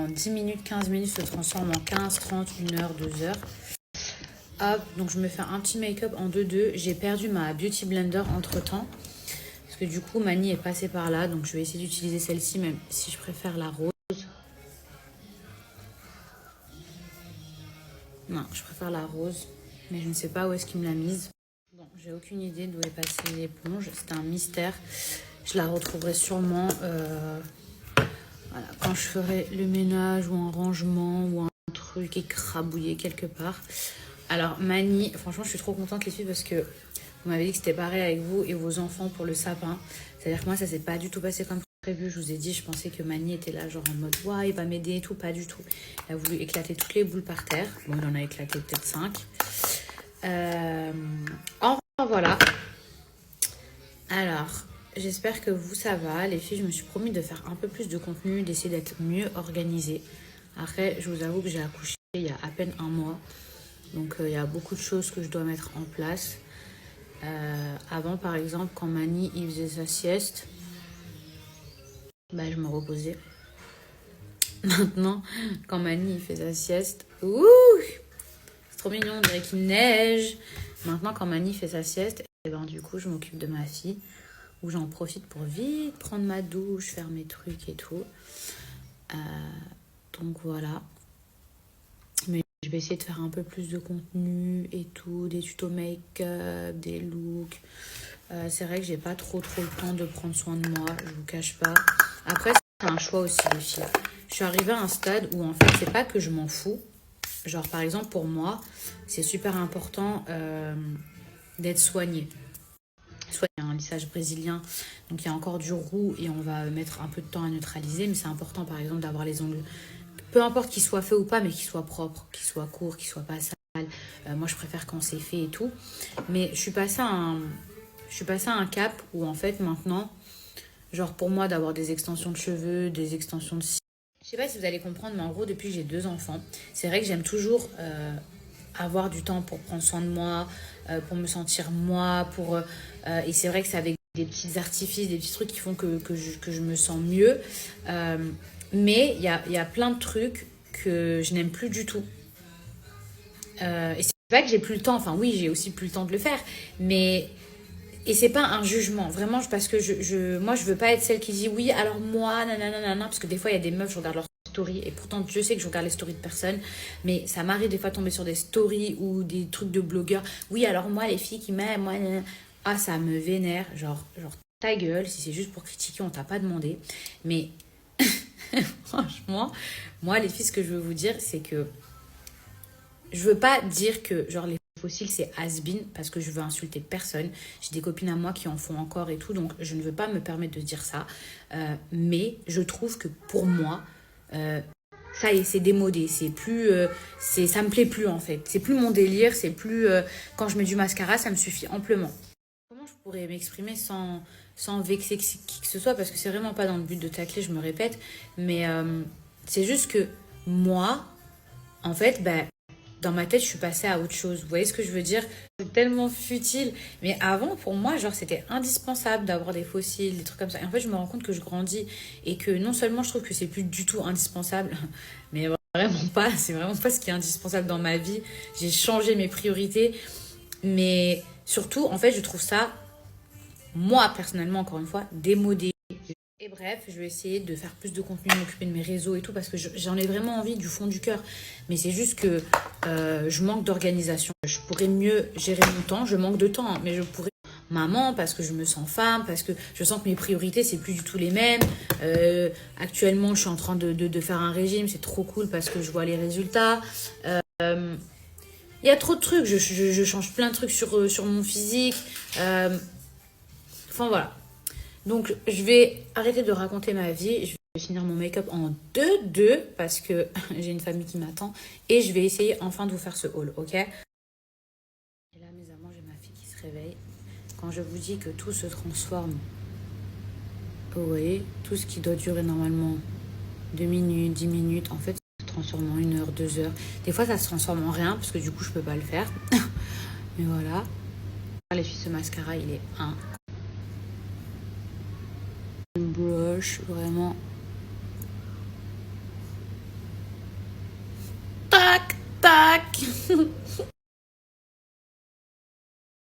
en 10 minutes, 15 minutes se transforme en 15, 30, 1 heure, 2 heures. Hop, donc je me fais un petit make-up en 2-2. J'ai perdu ma Beauty Blender entre temps. Parce que du coup, Mani est passée par là. Donc je vais essayer d'utiliser celle-ci, même si je préfère la rose. Non, je préfère la rose. Mais je ne sais pas où est-ce qu'il me l'a mise. Bon, j'ai aucune idée d'où est passée l'éponge. C'était un mystère. Je la retrouverai sûrement voilà, quand je ferai le ménage ou un rangement ou un truc écrabouillé quelque part. Alors Mani, franchement je suis trop contente les filles parce que vous m'avez dit que c'était pareil avec vous et vos enfants pour le sapin. C'est-à-dire que moi ça s'est pas du tout passé comme prévu. Je vous ai dit, je pensais que Mani était là genre en mode ouais il va m'aider et tout, pas du tout. Il a voulu éclater toutes les boules par terre. Bon il en a éclaté peut-être 5. Enfin voilà. Alors j'espère que vous ça va. Les filles, je me suis promis de faire un peu plus de contenu, d'essayer d'être mieux organisée. Après je vous avoue que j'ai accouché il y a à peine un mois. Donc il y a beaucoup de choses que je dois mettre en place. Avant par exemple quand Mani il faisait sa sieste, bah, je me reposais. Maintenant quand Mani il fait sa sieste, ouh, c'est trop mignon, on dirait qu'il neige. Maintenant quand Mani fait sa sieste, et ben, du coup je m'occupe de ma fille. Où j'en profite pour vite prendre ma douche, faire mes trucs et tout. Donc voilà. Mais je vais essayer de faire un peu plus de contenu et tout, des tutos make-up, des looks. C'est vrai que j'ai pas trop le temps de prendre soin de moi, je vous cache pas. Après, c'est un choix aussi, les filles. Je suis arrivée à un stade où en fait, c'est pas que je m'en fous. Genre, par exemple, pour moi, c'est super important d'être soignée. Soit il y a un lissage brésilien, donc il y a encore du roux et on va mettre un peu de temps à neutraliser. Mais c'est important, par exemple, d'avoir les ongles, peu importe qu'ils soient faits ou pas, mais qu'ils soient propres, qu'ils soient courts, qu'ils soient pas sales. Moi, je préfère quand c'est fait et tout. Mais je suis passée à un cap où, en fait, maintenant, genre pour moi, d'avoir des extensions de cheveux, des extensions de cils. Je sais pas si vous allez comprendre, mais en gros, depuis que j'ai 2 enfants, c'est vrai que j'aime toujours avoir du temps pour prendre soin de moi, pour me sentir moi, et c'est vrai que c'est avec des petits artifices, des petits trucs qui font que je me sens mieux. Mais il y a plein de trucs que je n'aime plus du tout. Et c'est pas que j'ai plus le temps, enfin oui, j'ai aussi plus le temps de le faire, mais... Et c'est pas un jugement, vraiment, parce que moi, je veux pas être celle qui dit oui, alors moi, nanana, parce que des fois, il y a des meufs, je regarde leurs stories, et pourtant, je sais que je regarde les stories de personne, mais ça m'arrive des fois de tomber sur des stories ou des trucs de blogueurs. Oui, alors moi, les filles qui m'aiment, moi, nanana. Ah, ça me vénère, genre, ta gueule, si c'est juste pour critiquer, on t'a pas demandé. Mais, franchement, moi, les filles, ce que je veux vous dire, c'est que je veux pas dire que, genre, les fossiles, c'est has-been parce que je veux insulter personne. J'ai des copines à moi qui en font encore et tout, donc je ne veux pas me permettre de dire ça. Mais je trouve que pour moi, ça y est, c'est démodé. C'est plus, ça me plaît plus en fait. C'est plus mon délire. C'est plus quand je mets du mascara, ça me suffit amplement. Comment je pourrais m'exprimer sans vexer qui que ce soit, parce que c'est vraiment pas dans le but de tacler, je me répète, mais c'est juste que moi, en fait, ben, dans ma tête, je suis passée à autre chose. Vous voyez ce que je veux dire? C'est tellement futile. Mais avant, pour moi, genre, c'était indispensable d'avoir des fossiles, des trucs comme ça. Et en fait, je me rends compte que je grandis et que non seulement je trouve que c'est plus du tout indispensable, mais vraiment pas. C'est vraiment pas ce qui est indispensable dans ma vie. J'ai changé mes priorités. Mais surtout, en fait, je trouve ça, moi, personnellement, encore une fois, démodé. Et bref, je vais essayer de faire plus de contenu, m'occuper de mes réseaux et tout, parce que j'en ai vraiment envie du fond du cœur. Mais c'est juste que je manque d'organisation. Je pourrais mieux gérer mon temps. Je manque de temps, hein, mais je pourrais... Maman, parce que je me sens femme, parce que je sens que mes priorités, c'est plus du tout les mêmes. Actuellement, je suis en train de faire un régime. C'est trop cool parce que je vois les résultats. Il y a trop de trucs. Je change plein de trucs sur mon physique. Enfin, voilà. Donc, je vais arrêter de raconter ma vie. Je vais finir mon make-up en 2-2 parce que j'ai une famille qui m'attend. Et je vais essayer enfin de vous faire ce haul, ok? Et là, mes amants, j'ai ma fille qui se réveille. Quand je vous dis que tout se transforme, vous voyez, tout ce qui doit durer normalement 2 minutes, 10 minutes, en fait, ça se transforme en 1 heure, 2 heures. Des fois, ça se transforme en rien parce que du coup, je peux pas le faire. Mais voilà. Les filles, ce mascara, il est un brush, vraiment.